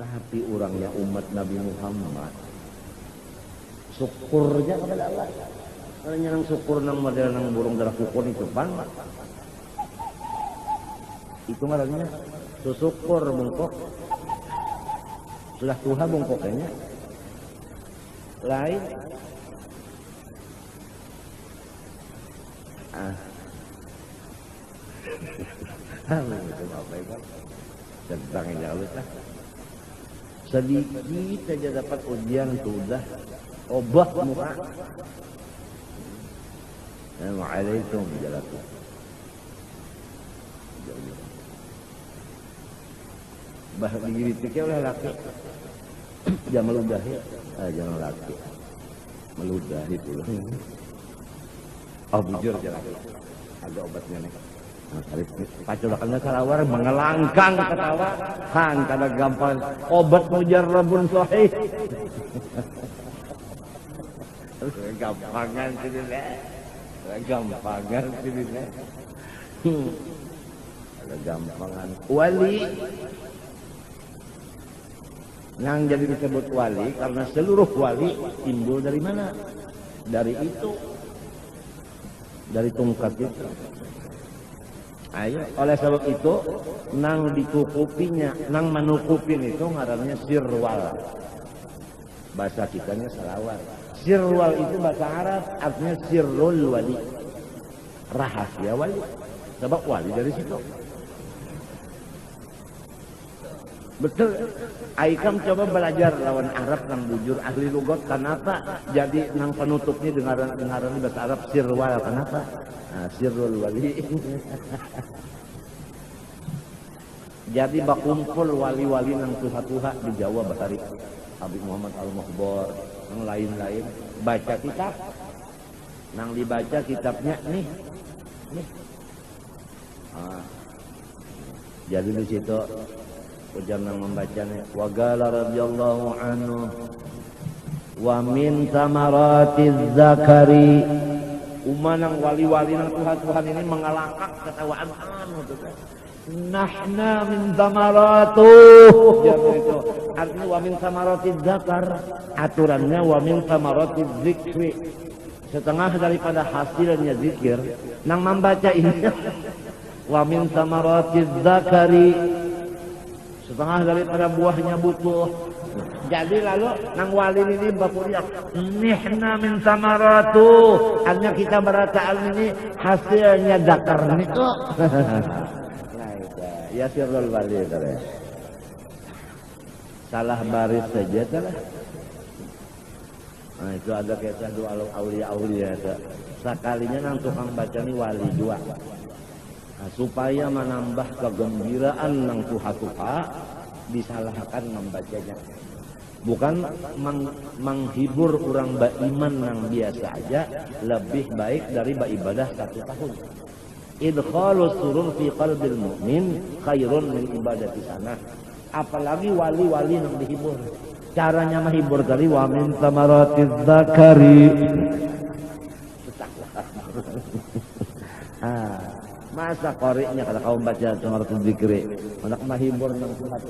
Tapi orangnya umat Nabi Muhammad syukurnya kepada Allah. Karena yang syukur nang model nang burung darah kukur itu pan. Itu ngarannya syukur bungkok. Sudah Tuhan bungkoknya. Lain. Itu apa itu? Tentang yang jauh lah. Sedikit saja dapat ujian sudah obah muka. Assalamualaikum jalatu. Bah digiritiknya oleh laki. Jangan meludahi. Jangan laki. Meludahi pula. Oh bujur jalan. Agak obatnya nih. Paculakannya salawar mengelangkang ketawa kan kada gampang obat mujarrabun sahih. Gampangan sini deh. Gampangan sini deh. Ada gampangan wali yang jadi disebut wali karena seluruh wali timbul dari mana? Dari itu, dari tungkat itu. Ayo, oleh sebab itu nang dikukupinya, nang menukupin itu ngarannya sirwal. Bahasa kitanya salawat. Sirwal itu bahasa Arab artinya sirrul wali. Rahasia wali. Sebab wali dari situ. Betul. Aikam coba belajar lawan Arab nang bujur ahli lugat. Kenapa? Jadi nang penutupnya dengaran bahasa Arab sirwal. Kenapa? Nah, sirrul wali. Jadi bakumpul wali-wali nang tuha-tuha di Jawa Bahari. Habib Muhammad Al-Mukhbar, yang lain-lain. Baca kitab. Nang dibaca kitabnya nih. Jadi di situ ujar nang membacanya. Wa qala radhiyallahu anhu wa min thamaratiz zakari. Umanang wali-wali nang Tuhan ini mengalangkak ketawaan gitu kan. Nahna min thamaratuh. Jadi itu artinya wa min thamaratiz zakar. Aturannya wa min thamaratiz zikri. Setengah daripada hasilnya zikir nang membaca ini wa min thamaratiz zakari. Setengah daripada buahnya butuh. Jadi lalu nang wali ini bakuliah nihna min samaratu. Hanya kita berataan ini hasilnya dakar itu. Nah itu ya sirrul wali itu. Salah baris saja salah. Nah itu ada kisah doa aulia itu. Sekalinya nang tukang baca ini wali dua. Nah, supaya menambah kegembiraan nang tuha-tuha disalahkan membacanya. Bukan menghibur orang beriman yang biasa aja lebih baik dari beribadah 1 tahun. Idkhalus surur fi qalbil mu'min khairun min ibadati sana. Apalagi wali-wali yang dihibur. Caranya menghibur kali wa min thamaratiz zakari. Masa qari'nya kalau kau baca thamaratul zikri, hendak menghibur nang Tuhan.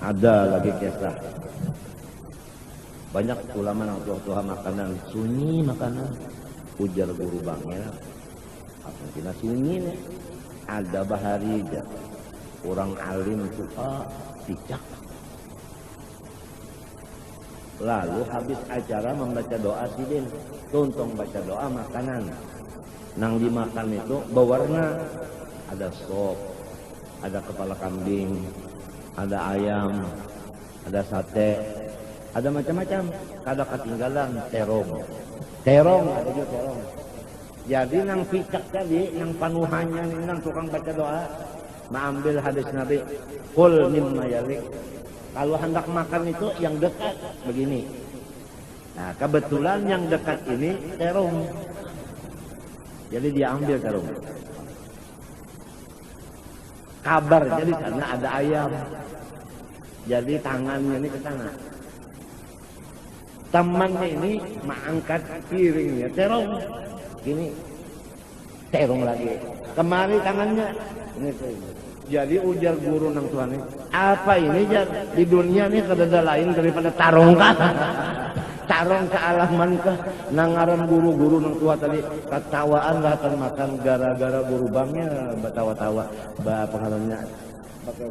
Ada lagi kisah. Banyak ulama yang tuha makanan sunyi makanan. Ujar guru bangnya. Apa kena sunyi nih? Ada bahari aja. Orang alim suka cicak. Lalu habis acara membaca doa sidin. Tuntung baca doa makanan. Nang dimakan itu berwarna. Ada sop. Ada kepala kambing. Ada ayam, ada sate, ada macam-macam. Kada ketinggalan terong ada juga terong. Jadi nang picak tadi, nang panuhannya, nang tukang baca doa, mengambil hadis Nabi, kul mimma yalik. Kalau hendak makan itu yang dekat begini. Nah kebetulan yang dekat ini terong. Jadi dia ambil terong. Kabar jadi sana ada ayam. Jadi tangannya ini ke sana. Temannya ini mengangkat piringnya terong. Gini terong lagi. Kemari tangannya ini Jadi ujar guru nang tuan ini, apa ini jar di dunia nih kada lain daripada tarong ka. Tarong ke alaman ke nangaran guru-guru nang tua tadi ketawaan lahatan makan gara-gara guru bangnya batawa-tawa pengaruhnya pakai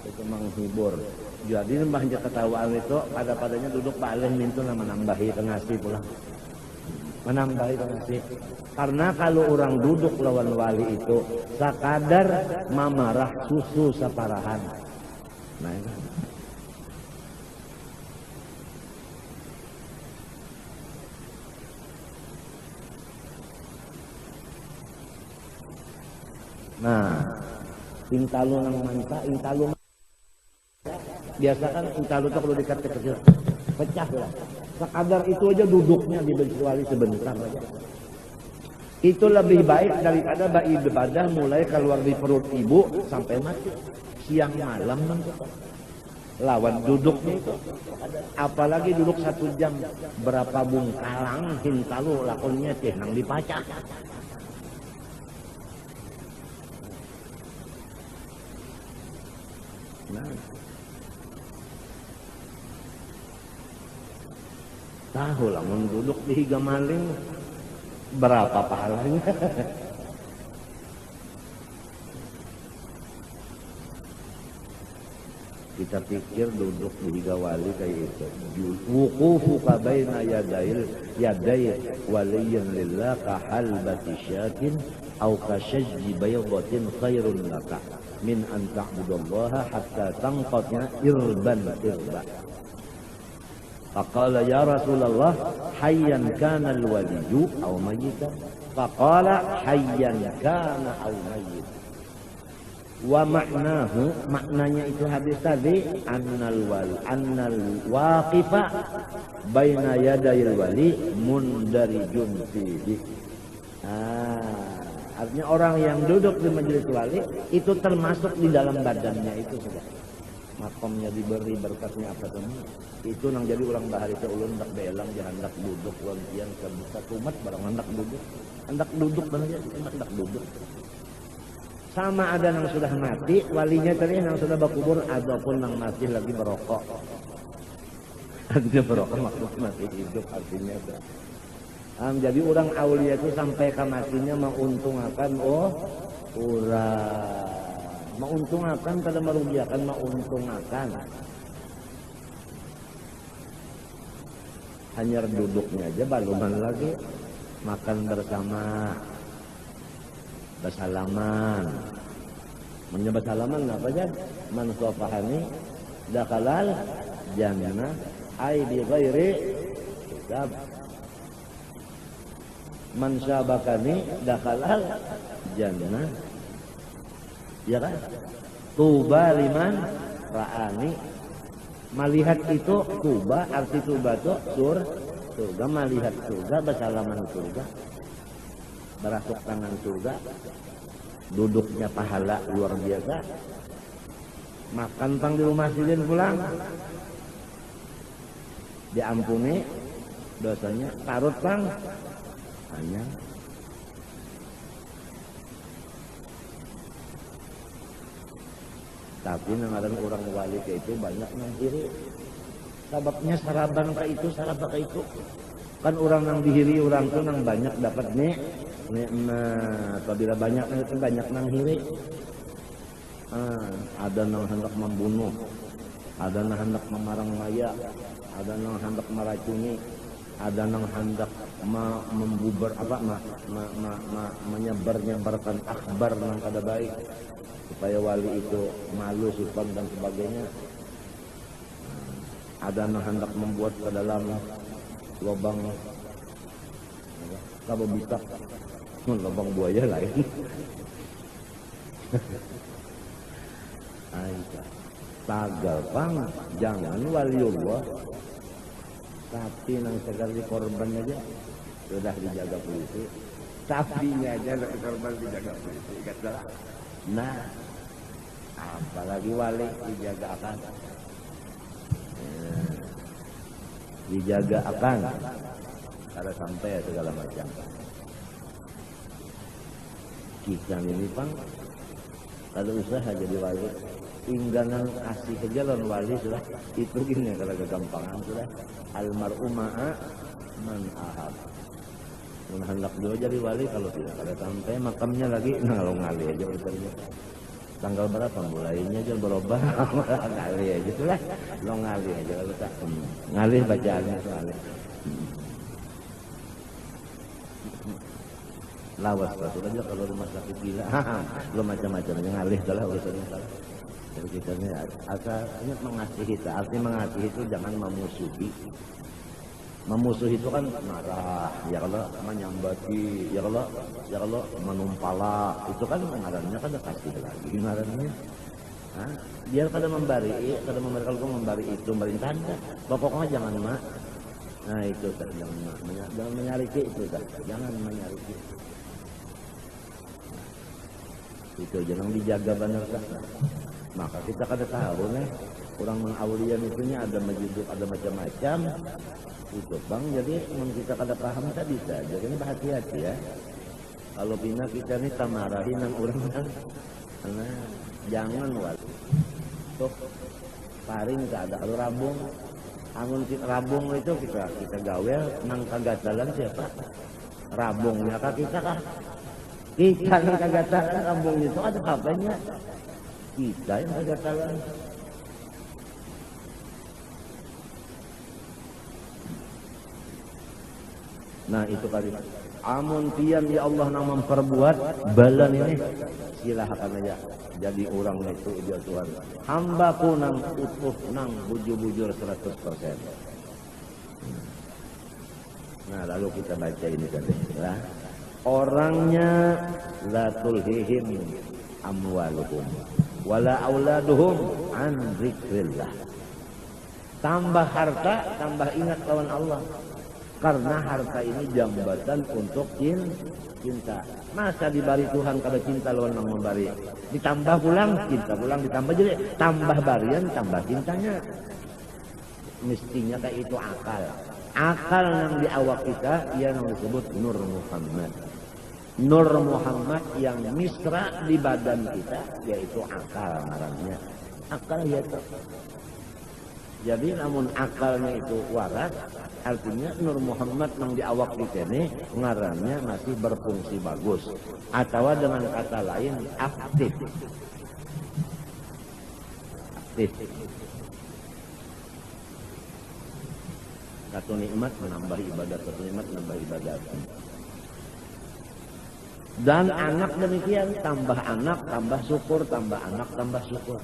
itu menghibur. Jadi nambahnya ketawaan itu pada-padanya duduk balik mintu menambahi tengasih pulang. Menambahi tengasih. Karena kalau orang duduk lawan wali itu sakadar mamarah susu saparahan. Nah itu. Nah, intalu nang manta, intalu biasa kan intalu tuh kalau dekat kecil pecah lah. Sekadar itu aja duduknya di wali sebentar aja. Itu lebih baik daripada bayi ibadah mulai keluar di perut ibu sampai mati siang malam nanti. Lawan duduknya itu, apalagi duduk 1 jam berapa bungkalang hintalu lakonnya teh nang dipacak. Nah, tahu lah duduk di higa maling berapa pahalanya. Kita pikir duduk di higa wali kayak itu. Wuqufuka baina yaday waliyin lillah ka halbati syatin au ka syajji baydatin khairun laka min an ta'budallaha hatta tanqatnya irban irba. Faqala ya Rasulullah hayyan kana al-waliyyu aw mayyitan. Faqala hayyan kana aw mayyit. Wa maknahu, maknanya itu hadis tadi annal waqifa baina yadayil wali mundarijun fihi. Artinya orang yang duduk di majelis wali itu termasuk di dalam badannya itu sudah. Makomnya diberi berkatnya apa semua. Itu nang jadi orang bahari teh ulun hendak belang jangan hendak duduk wantian kebuka kumat barang hendak duduk. Hendak duduk dan aja hendak duduk. Sama ada yang sudah mati, walinya tadi yang sudah berkubur ataupun yang masih lagi merokok. Artinya berokok maksudnya masih hidup artinya. Jadi orang aulia itu sampai ke matinya menguntungkan menguntungkan pada merugiakan menguntungkan. Hanya duduknya aja baluman lagi makan bersama. Bersalaman, menyebut salaman apa aja? Man sofahani dakhalal jannah ay bi ghairi hisab. Man syabakani dakhalal jannah. Ya kan? Tuba liman ra'ani. Melihat itu tuba, arti tuba itu surga, melihat surga, bersalaman surga. Berasuk tangan surga, duduknya pahala luar biasa, makan pang di rumah silin pulang, diampuni dosanya, tarut pang hanya. Tapi nangaran orang wali ke itu banyak yang diri, sababnya saraban ke itu, saraba ke itu, kan orang yang dihiri orang tuh yang banyak dapat nikmat. Apabila banyak itu banyak nang hiri. Ada nang hendak membunuh, ada nang hendak memarang maya, ada nang hendak meracuni, ada nang hendak membubar menyebarkan akhbar nang kada baik supaya wali itu malu supan dan sebagainya. Ada nang hendak membuat ke dalam lubang kabobita, lubang buaya lain. Tagal pang, jangan waliullah, tapi nang segar di korban aja sudah dijaga polisi, sapinya aja korban dijaga polisi, kata. Nah, apalagi wali dijaga akan, dijaga akan, kada sampai segala macam. Kita ini pang Kalau usaha jadi wali, ingganan asih jalan wali sudah itu gini kalau kegampangan sudah almar'u ma'a man ahab. Hendak juga jadi wali kalau tidak ada sampai makamnya lagi ngalih aja urusannya. Tanggal berapa mulainya aja berubah ngalih aja sudah lo ngalih aja kalau tak ngalih bacaannya soalnya. Lawas betul aja kalau rumah sakit gila lo macam-macam ngalih salah urusannya salah. Jadi kita ini asalnya mengasihi, artinya mengasihi itu jangan memusuhi. Memusuhi itu kan marah, ya kalau menyambati, ya kalau menumpala, itu kan ngarannya kan kasih lagi ngarannya. Biar kada memberi, kalau memberi itu memberi tanda, pokoknya jangan mak. Nah itu kan jangan menyariki itu kan, jangan menyariki. Itu jangan dijaga benar kan. Maka kita kada tahu nih orang mengaulian itunya ada majiduk, ada macam-macam itu bang. Jadi kita kada paham tak bisa. Jadi ini hati-hati ya. Kalau bina kita nih tamarahin yang orang karena jangan wali. Tuh paring tak ada kalau rabung, angun kita rabung itu kita gawe nang kagatalan siapa? Rabungnya kah kita kah? Kita nang kagatalan rabung itu ada apanya? Kita yang kagatalan. Nah itu kali amun pian ya Allah nang memperbuat balan ini silahkan aja jadi orang itu dia Tuhan hambaku nang utuh nang bujur-bujur 100%. Nah lalu kita baca ini tadi ya. Orangnya la tulhihim amwaluhum wala auladuhum an zikrillah. Tambah harta, tambah ingat lawan Allah. Karena harta ini jambatan untuk cinta. Masa dibari Tuhan kada cinta lawan nang membari. Ditambah pulang, cinta pulang ditambah jadi tambah barian, tambah cintanya. Mestinya kayak itu akal. Akal yang di awak kita yang disebut Nur Muhammad. Nur Muhammad yang misra di badan kita yaitu akal ngarannya. Akal ya itu. Jadi namun akalnya itu waras, artinya Nur Muhammad yang di awak kita ini ngarannya masih berfungsi bagus. Atau dengan kata lain aktif. Aktif. Satu nikmat menambah ibadat, satu nikmat menambah ibadat. Dan anak demikian, tambah anak, tambah syukur, tambah anak, tambah syukur.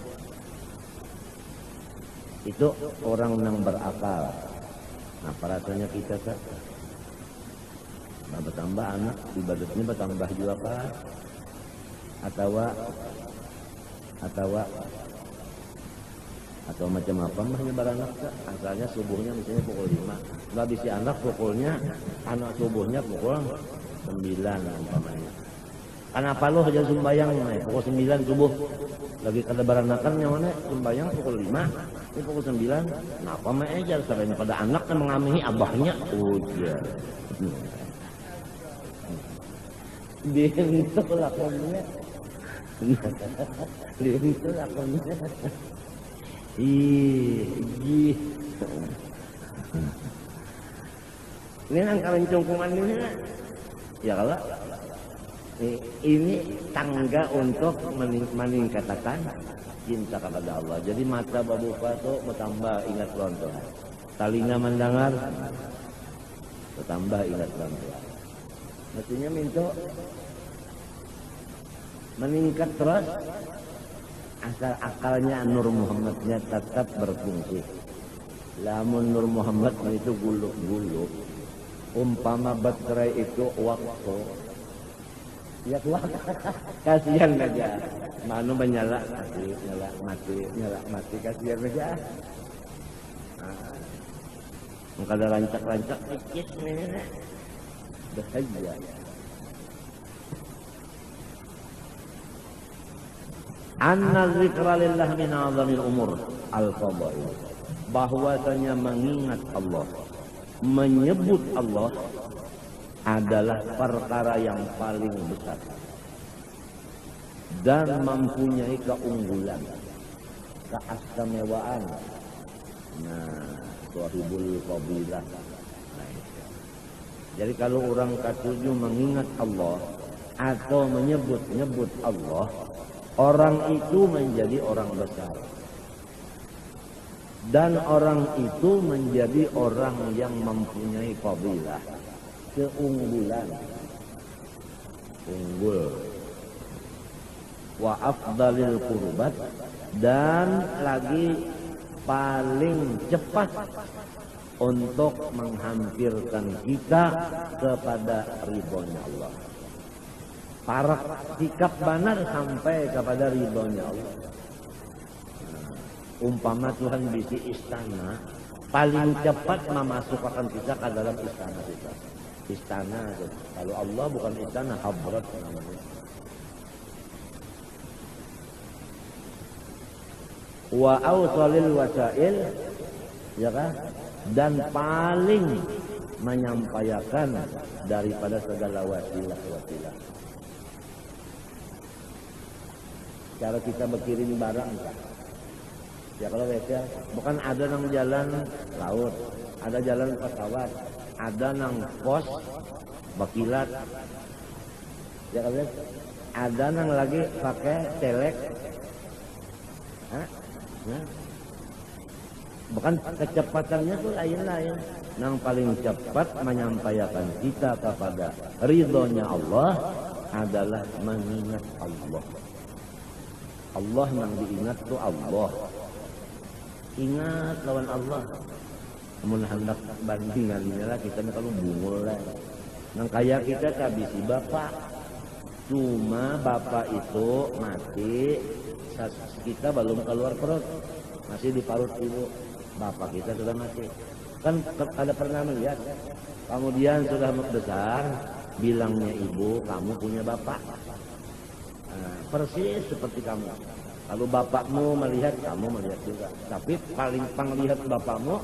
Itu orang yang berakal. Nah, rasanya kita kan, nah, bertambah anak, ibadatnya bertambah juga kan? Atau macam apa mahnya beranak kan? Asalnya subuhnya misalnya pukul 5. Nggak bisa anak pukulnya, anak subuhnya pukul 9 umpamanya. Kenapa lo aja sembayang pukul 9 subuh lagi kada baranakan yang mana sembayang pukul 5 ini pukul 9 kenapa aja saranya pada anak yang mengamihi abahnya ujar itu lakonnya itu lakonnya ini yang kalian cungkungan ini ya kalau ini tangga untuk meningkatkan cinta kepada Allah. Jadi mata babuka itu bertambah ingat lontor. Talinga mendengar bertambah ingat lontor. Maksudnya minta meningkat terus asal akalnya Nur Muhammadnya tetap berfungsi. Lamun Nur Muhammad itu guluk-guluk. Umpama baterai itu waktu ya kuat kasihan aja manu menyala mati kasihan aja maka ada rancak dikit nih bahaya. Anna zikra lillah min azamil umur al-fadail, bahwasanya mengingat Allah, menyebut Allah adalah perkara yang paling besar. dan mempunyai keunggulan, keistimewaan. Nah, sahibul fadilah. Nah, jadi kalau orang ketujuh mengingat Allah atau menyebut-nyebut Allah, orang itu menjadi orang besar. Dan orang itu menjadi orang yang mempunyai fadilah, keunggulan, unggul. Wa afdalil qurbat, dan lagi paling cepat untuk menghampirkan kita kepada ridhonya Allah. Para sikap benar sampai kepada ridhonya Allah. Umpama Tuhan bisi istana, paling cepat memasukkan kita ke dalam istana kita. Istana, kalau Allah bukan istana, habrat namanya. Wa awsalil wasail, ya kan? Dan paling menyampaikan daripada segala wasilah-wasilah. Cara kita berkirim barang, ya kalau beca, bukan ada nang jalan laut, ada jalan pesawat, ada nang pos, bakilat, ya kalau ada nang lagi pakai telek, nah, bukan kecepatannya tuh lain-lain. Yang paling cepat menyampaikan kita kepada ridhonya Allah adalah mengingat Allah. Allah yang diingat tuh Allah. Ingat lawan Allah. Namun hendak bandingannya lah kita kalau bungul lah. Nang kaya kita kabisi bapak. Cuma bapak itu mati, kita belum keluar perut, masih di parut ibu. Bapak kita sudah mati. Kan ada pernah melihat. Kemudian sudah besar, bilangnya ibu, kamu punya bapak. Nah, persis seperti kamu. Kalau bapakmu melihat, kamu melihat juga. Tapi paling panglihat bapakmu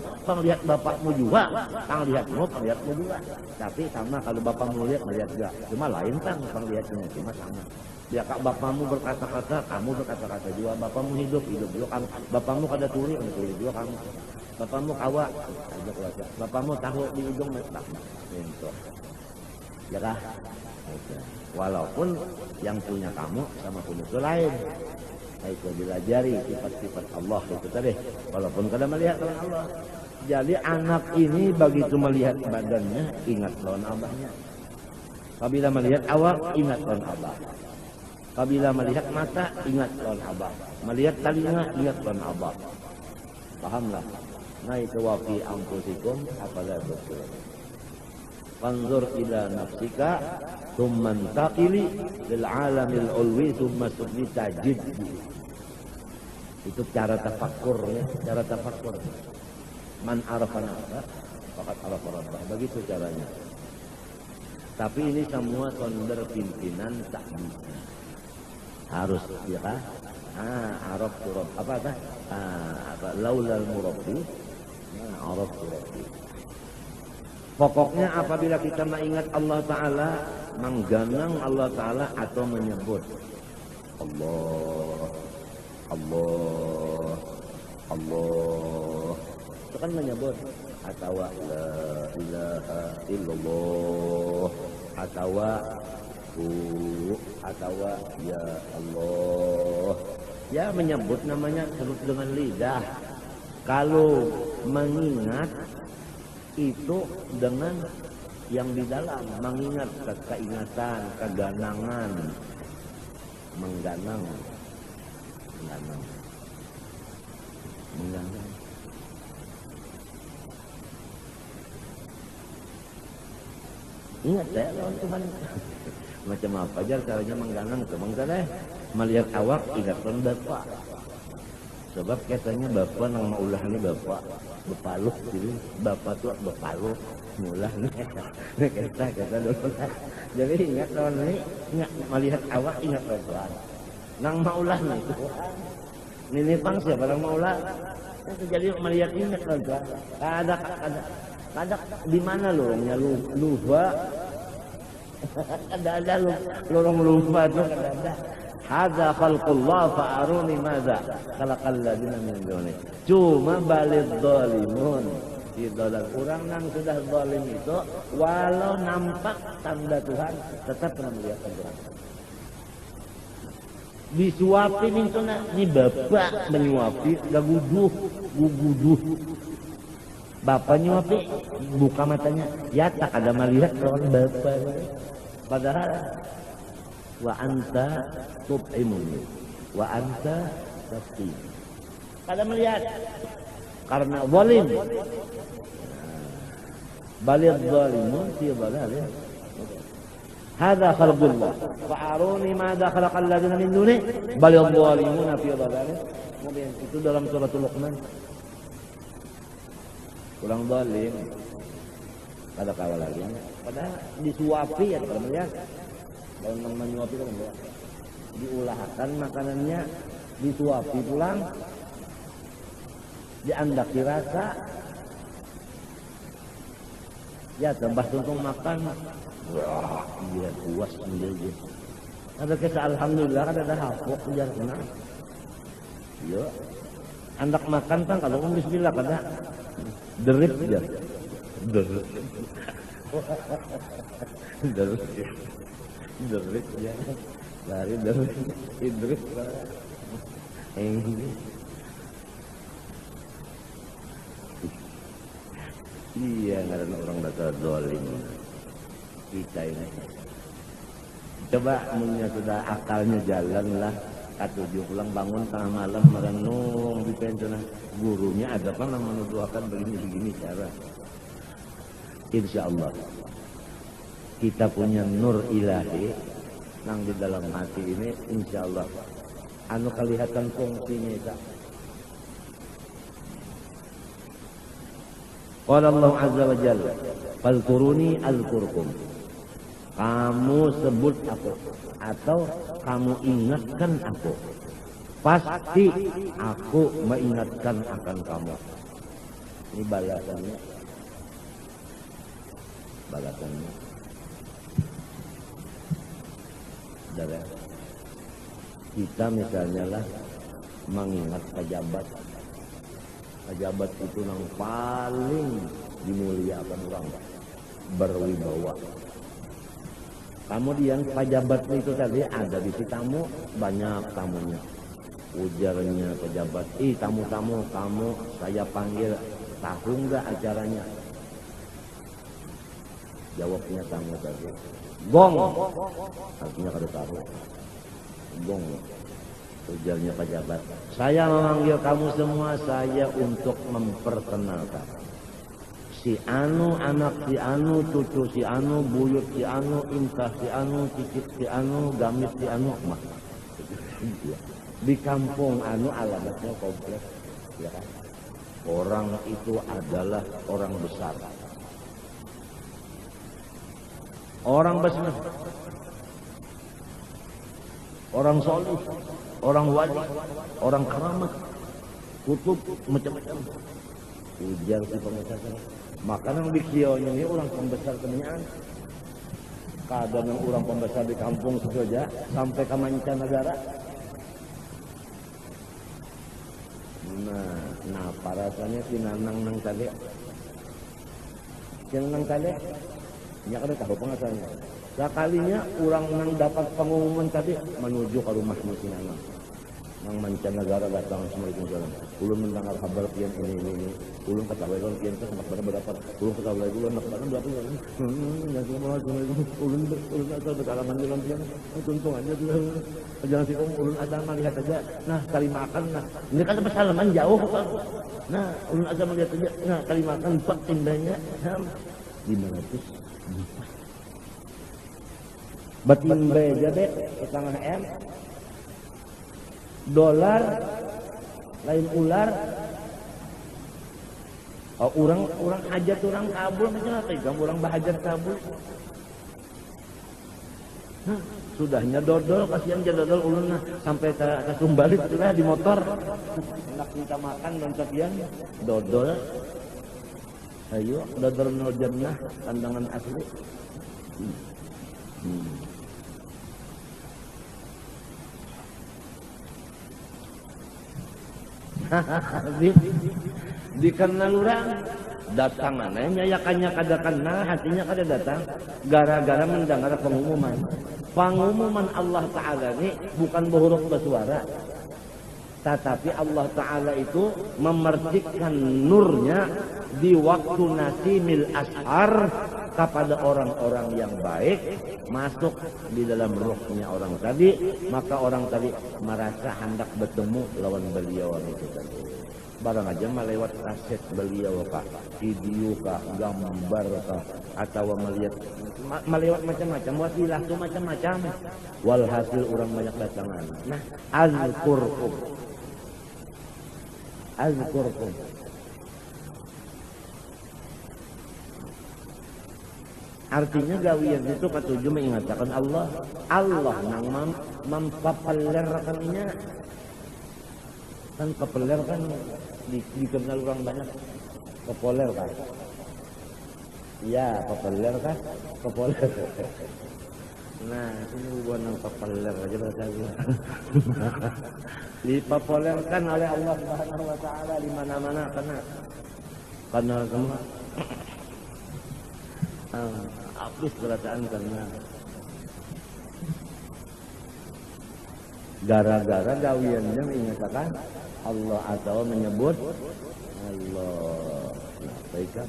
juga. Panglihatmu juga. Tapi sama kalau bapakmu lihat juga. Cuma lain kan panglihatnya, cuma sama. Ya kak bapakmu berkata-kata, kamu berkata-kata juga. Bapakmu hidup juga kamu. Bapakmu kada tuli juga kamu. Bapakmu kawa, bapakmu tahu di ujung tak. Itu. Ya kah? Walaupun yang punya kamu sama punya itu lain. Itu dilajari sifat-sifat Allah itu tadi. Walaupun kada melihat lawan Allah. Jadi anak ini begitu melihat badannya, ingat lawan abahnya. Apabila melihat awak, ingat lawan abah. Apabila melihat mata, ingat lawan abah. Melihat telinga, ingat lawan abah. Pahamlah. Nah itu wafi anfusikum apala betul. Fanzur ila nafsika thumma intaqili lil alamil ulwi thumma subli tajid. Itu cara tafakkur ya, cara tafakkur. Man arafa nafsa faqad arafa rabbah. Begitu caranya. Tapi ini semua sonder pimpinan tak bisa. Harus ya kan? Araf turab apa dah? Apa laulal murabbi? Araf turabbi. Pokoknya apabila kita mengingat Allah Ta'ala, mengganang Allah Ta'ala atau menyebut Allah, Allah, Allah, itu kan menyebut, atau la ilaha illallah, atau ya Allah, ya menyebut namanya terus dengan lidah. Kalau mengingat itu dengan yang di dalam, mengingat keingatan, keganangan, mengganang. Ingat ya lawan Tuhan. Macam apa aja caranya mengganang itu mengganang. Melihat awak ingat lawan bapak. Sebab katanya bapak nang maulah ini bapak bepaluh jadi bapak tuh bepaluh mulah nih kata dulu. Jadi ingat lawan ini, ingat melihat awak ingat lawan nang maulah nih ini pang siapa nang maulah itu jadi melihat ingat lawan ada di mana lorongnya lupa ada lorong lupa tuh ada hadza khalqullah fa'aruni madza khalaqal ladzina min duni. Cuma balid zalimun di dalam orang yang sudah zalim itu walau nampak tanda Tuhan tetap pernah melihat Tuhan. Disuapi mintuna ni bapak menyuapi gaguduh guguduh. Bapak nyuapi buka matanya ya tak ada melihat lawan bapak. Padahal wa anta tut'imuni wa anta tasqi. Kada melihat karena zalim. Balid zalimun fi dhalalin. Hadza khalqullah fa'aruni madza khalaqal ladzina min duni balid zalimuna fi dhalalin. Kemudian itu dalam suratul Luqman. Kurang zalim. Kada kawal lagi. Padahal disuapi ya kalau melihat. Kalau menyuapi kan enggak. Diulahkan makanannya, disuapi pulang. Diandaki rasa. Ya tambah tuntung makan. Wah, dia puas menjadi. Ada kisah alhamdulillah kan ada hafok biar kena. Yo. Andak makan kan kalau bismillah kada derip aja. Derip. Derip. Derip ya. Lari derip. Idris. Iya, nggak ada orang dasar dolim kita ini. Coba punya sudah akalnya jalan lah. K7 pulang bangun tengah malam merenung di pensiun gurunya ada kan yang menuduhkan begini cara. Insya Allah kita punya nur ilahi yang di dalam hati ini insya Allah anu kelihatan fungsinya itu. Qala Allah azza wa jalla falkuruni alkurkum. Kamu sebut aku atau kamu ingatkan aku, pasti aku mengingatkan akan kamu. Ini balasannya. Balasannya. Saudara, kita misalnya lah mengingat pejabat. Pejabat itu yang paling dimuliakan orang, berwibawa. Kemudian pejabat itu tadi ada di si tamu, banyak tamunya. Ujarnya pejabat, tamu-tamu kamu saya panggil, tahu nggak acaranya? Jawabnya tamu tadi, gong. Artinya kada tahu. Gong. Ujarnya pejabat, saya memanggil kamu semua saya untuk memperkenalkan. Si anu, anak si anu, cucu si anu, buyut si anu, intah si anu, cicit si anu, gamis si anu, mah. Di kampung anu alamatnya kompleks, ya kan? Orang itu adalah orang besar. Orang besar. Orang soleh, orang wali, orang keramat, kutub, macam-macam. Ujar si pengusaha. Makanan biksionya ini orang pembesar kemenyan. Kadang orang pembesar di kampung saja sampai ke mancanegara. Nah, rasanya si nanang nang tadi. Si nanang tadi, nya kada tahu pengasalnya. Sekalinya orang nang dapat pengumuman tadi menuju ke rumah si nanang. Nang mancanegara datang Assalamualaikum. Ulun mendengar kabar pian ini. Ulun ketahui ulun pian sama berapa. Ulun ketahui ulun nak berapa. Ya semua ulun asal berkalaman dalam pian. Untung aja tuh. Jangan sih ulun asal melihat aja. Nah, kali makan nah. Ini kan persalaman jauh kok. Nah, ulun asal melihat aja. Nah, kali makan pak indahnya 500 juta. Batin beja bet setengah M. Dolar lain ular. Oh, orang hajat orang kabul macam apa? Orang bahajat kabul. Nah, sudahnya dodol kasihan jadi dodol ulun nah sampai ke Sumbalit itulah di motor. Nak minta makan dan sekian dodol. Ayo dodol nol jannah tandangan asli. dikenal orang datangannya yakannya kada kenal hatinya kada datang gara-gara mendengar pengumuman Allah Ta'ala ini bukan berhuruf bersuara, tetapi Allah Ta'ala itu memercikkan nurnya di waktu nasimil ashar kepada orang-orang yang baik masuk di dalam ruhnya orang tadi, maka orang tadi merasa hendak bertemu lawan beliau itu tadi. Barang aja melewat kaset beliau kah, video kah, gambar kah, atau melihat melewat macam-macam wasilah tuh macam-macam. Walhasil orang banyak datangan. Nah, azkurkum. Artinya gawian itu ketujuh mengingatkan Allah nang mempapelerkannya. Kan populer kan dikenal orang banyak. Populer kan? Iya, populer kan? Populer. Nah, ini bukan yang populer aja bahasa gue. Dipopulerkan oleh Allah Subhanahu wa Ta'ala di mana-mana karena semua. Habis perasaan karena gara-gara gawiannya mengingatkan Allah atau menyebut Allah. Nah, baikkan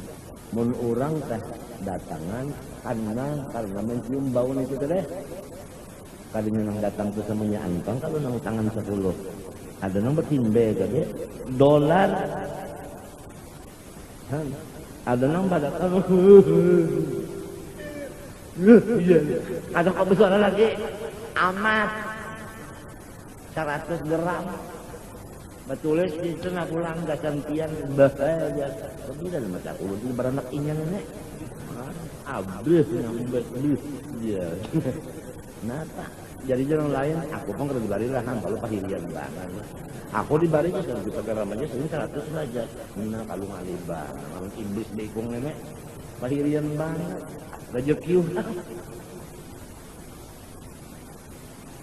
mun urang teh datangan karena mencium bau itu teh. Kadinya nang datang tuh semuanya antang kalau nang tangan 10. Ada nang bertimbe gede dolar. Ada nang pada iya. Ada kok besar lagi amat 100 gram. Betulis di tengah pulang gak cantian bahaya. Tapi dalam mata aku itu beranak inya nenek. Abis nyambet ya. Nata. Jadi jalan lain aku pun kerja di bari lah kalau pahirian banget. Aku di bari itu sudah dipakai ramanya 100 saja. Nah kalau ngalibah, orang iblis bekong nenek pahirian banget. Rezeki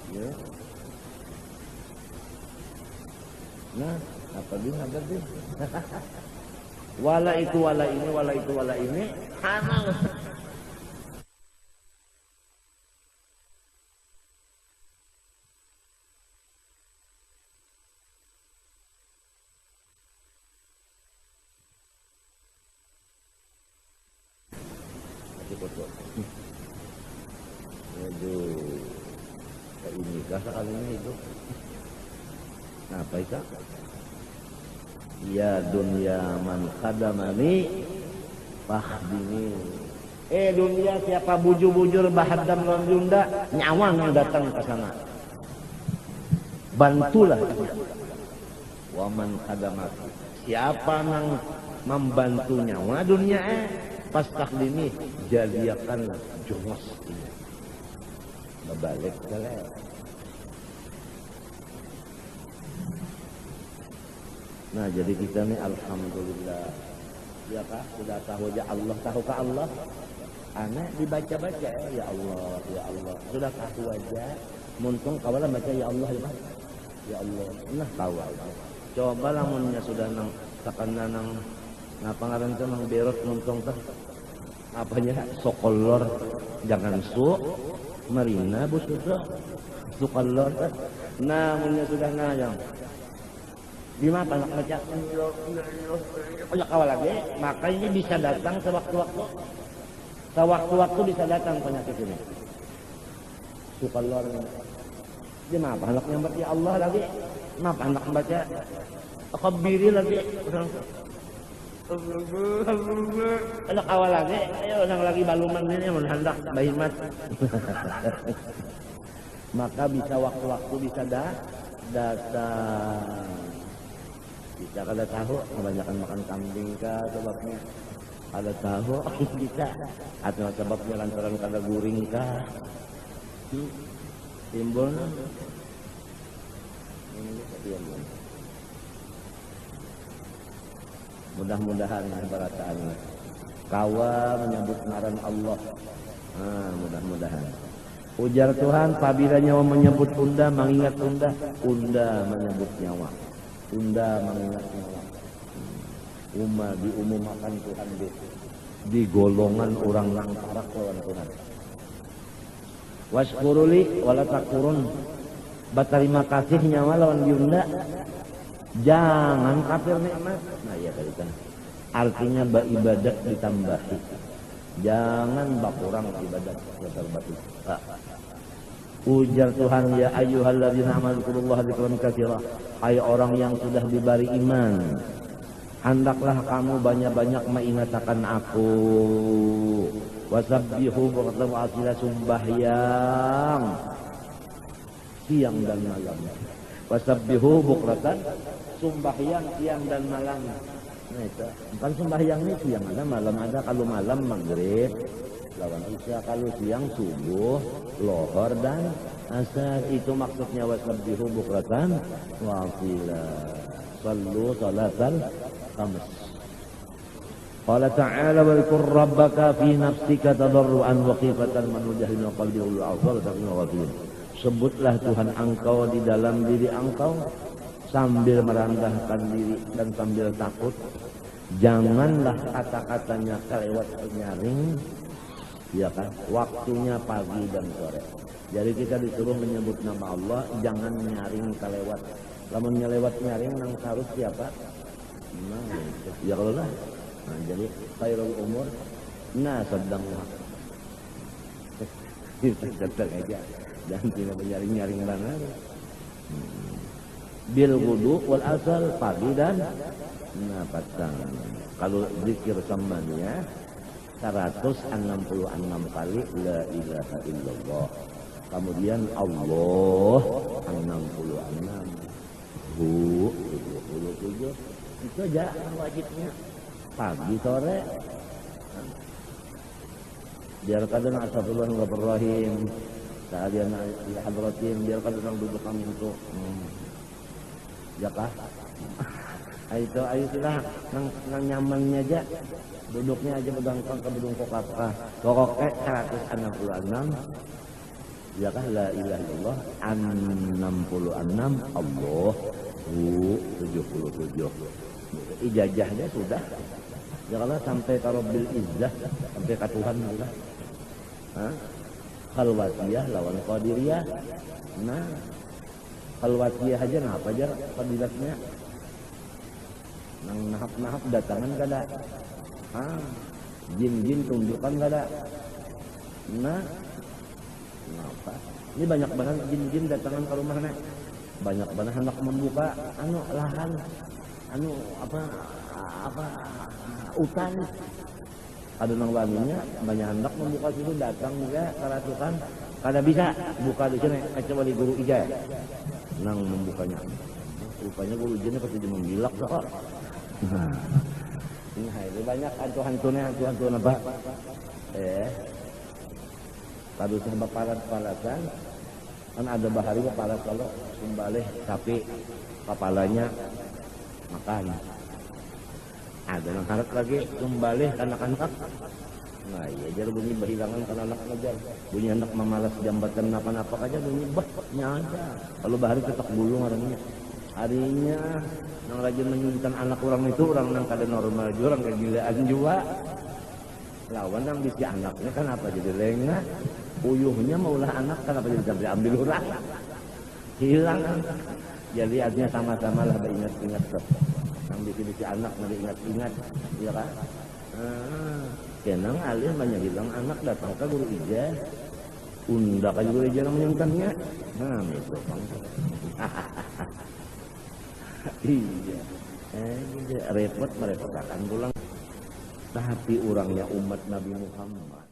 ya. Nah, apa dia ada dia? Wala itu wala ini, halal. Aduh, ini kah sekalinya itu? Apa itu? Ya dunia man khadamani fahdini. Dunia siapa bujur-bujur bahadam lawan Yunda, nyawa yang datang ke sana. Bantulah dia. Wa man khadamaki. Siapa yang membantu nyawa dunia pas takdimi jadiakanlah jongos ini. Berbalik kelek. Nah jadi kita nih alhamdulillah ya kak sudah tahu aja Allah, tahu ke Allah anak dibaca-baca ya Allah sudah tahu aja muntung kawalan baca ya Allah ya Allah nah tahu aja coba lamunnya sudah nang sakana nang ngapangaran tuh nang berot muntung teh apanya sokolor jangan marina bu sudah sokolor namunnya sudah ngajang di mana anak baca banyak awal lagi maka ini bisa datang sewaktu-waktu bisa datang penyakit ini suka luar di mana anaknya baca ya Allah lagi kenapa anak baca kabiri lagi anak awal lagi ayo orang lagi baluman ini mau hendak bahimat maka bisa waktu-waktu bisa datang. Bisa kada tahu kebanyakan makan kambing kah sebabnya kada tahu bisa atau sebabnya lantaran kada guring kah timbulnya mudah-mudahan perasaan kawa menyebut ngaran Allah mudah-mudahan ujar Tuhan apabila nyawa menyebut unda mengingat unda menyebut nyawa Tunda mengingat malam. Diumumakan Tuhan di golongan orang langkarak lawan Tuhan. Waskuruli wala takfurun. Berterima kasihnya lawan diunda. Jangan kafir nikmat. Nah ya tadi kan. Artinya ibadat ditambahi. Jangan bakurang ibadat terbatu. Ujar Tuhan, ya ayyuhalladzina amanu dzkurullaha dzikran katsira. Hai orang yang sudah diberi iman, hendaklah kamu banyak-banyak mengingatkan aku. Wasabbihu bukratan wa asila, sembahyang siang dan malam. Wasabbihu bukratan, sembahyang siang dan malam. Nah itu, bukan sembahyang ini siang ada, malam ada. Kalau malam maghrib lawan isya, kalau siang subuh, lohor dan asar. Itu maksudnya wasabbihu bukratan wa asila. Sallu salatal khams. Qala ta'ala wa dzkur rabbaka fi nafsika tadarruan wa khifatan man wajhina qalbihul awsal taqwa wa sebutlah Tuhan engkau di dalam diri engkau sambil merendahkan diri dan sambil takut. Janganlah kata-katanya kelewat nyaring, ya kan? Waktunya pagi dan sore. Jadi kita disuruh menyebut nama Allah, jangan nyaring kelewat. Lamun nyelewat nyaring nang harus siapa? Nah, ya kalau lah. Nah, jadi khairul umur sedang sedang aja. Dan tidak menyaring-nyaring banget. Bil wudu wal asal, pagi dan petang. Kalau zikir samanya 166 kali la ilaha illallah. Kemudian Allah 66. 77. Itu aja wajibnya. Pagi sore. Biar kadang astagfirullah wa rahim. Sa'adian ya hadratin, biar kadang duduk kami itu. Ya kah? Ayo sudah nang nyamannya aja. Duduknya aja pedangkan ke bedung kokak. Kokok 166. Ya kah? La ilaha illallah 66. Allah 77. Ijazahnya sudah. Ya kalau sampai karobil izzah, sampai ke Tuhan Allah. Khalwatiyah lawan qadiriyah. Nah, khalwatiyah aja apa aja fadilatnya. Nang nahap-nahap datangan kada. Jin-jin tunjukkan kada. Nah, kenapa? Ini banyak banget jin-jin datangan ke rumahnya. Banyak banget hendak membuka lahan hutan. Ada nang waninya banyak hendak membuka situ, datang juga karatukan kada bisa buka di sini kecuali guru ija nang membukanya. Rupanya guru ijanya pasti dia membilak kok. Nah, ini banyak hantu-hantu apa? Kadu sampai parat-paratan kan ada bahari parat kalau sumbaleh tapi kepalanya makan. Ada yang harap lagi kembali anak-anak. Nah iya jar bunyi berhilangan kan anak ajar. Bunyi anak memalas jambatan apa-apa aja bunyi bahnya aja. Kalau bahari tetap gulung orangnya. Harinya nang rajin menyuntan anak orang itu orang nang kada normal juga, orang kegilaan juga. Lawan nang bisi anaknya kan apa jadi lengah. Uyuhnya maulah anak kan apa jadi sampai ambil orang. Hilang. Jadi artinya sama-sama lah ingat-ingat tuh. Yang bikin anak nanti ingat-ingat, ya kan? Kenang alim banyak bilang anak datang ke guru ija, unda ke guru ija yang menyuntannya. Nah, itu bang. Iya, repot merepotkan pulang. Tapi orangnya umat Nabi Muhammad.